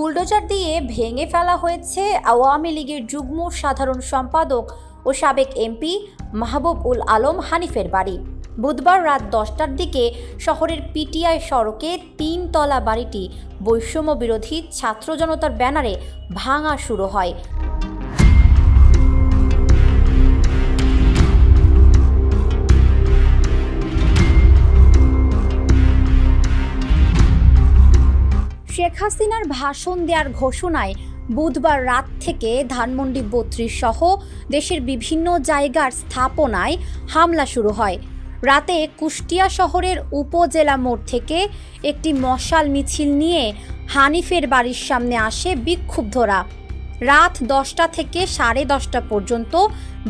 Bulldozer দিয়ে ভেঙে ফেলা হয়েছে আওয়ামী লীগের যুগ্ম সাধারণ সম্পাদক ও সাবেক এমপি মাহবুব উল আলম হানিফের বাড়ি। বুধবার রাত 10টার দিকে শহরের পিটিআই সড়কে 3 তলা বাড়িটি বৈষম্য বিরোধী ছাত্র জনতার ব্যানারে ভাঙা শুরু হয়। শেখ হাসিনার ভাষণ দেওয়ার ঘোষণায় বুধবার রাত থেকে ধানমন্ডি 32 সহ দেশের বিভিন্ন জায়গার স্থাপনায় হামলা শুরু হয়। রাতে কুষ্টিয়া শহরের উপজেলা মোড় থেকে একটি মশাল মিছিল নিয়ে হানিফের বাড়ির সামনে আসে বিক্ষুব্ধরা। রাত 10টা থেকে 10:30 পর্যন্ত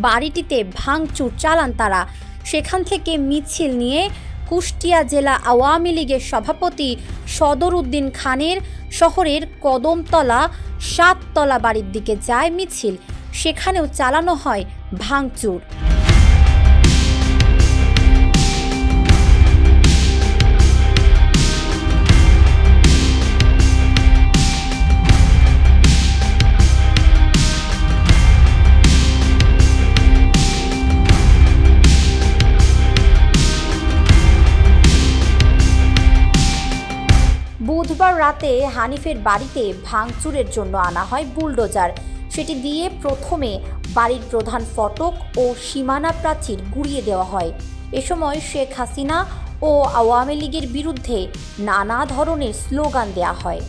বাড়িটিতে ভাঙচুর চালান তারা। সেখান থেকে মিছিল নিয়ে কুষ্টিয়া জেলা আওয়ামী লীগের সভাপতি সদর উদ্দিন খানের শহরের কদমতলা 7 তলা বাড়ির দিকে যায় মিছিল। সেখানেও চালানো হয় ভাঙচুর। বুধবার রাতে হানিফের বাড়িতে ভাঙচুরের জন্য আনা হয় বুলডোজার। সেটি দিয়ে প্রথমে বাড়ির প্রধান ফটক ও সীমানা প্রাচীর গুঁড়িয়ে দেওয়া হয়। এ সময় শেখ হাসিনা ও আওয়ামী লীগের বিরুদ্ধে নানা ধরনের স্লোগান দেওয়া হয়।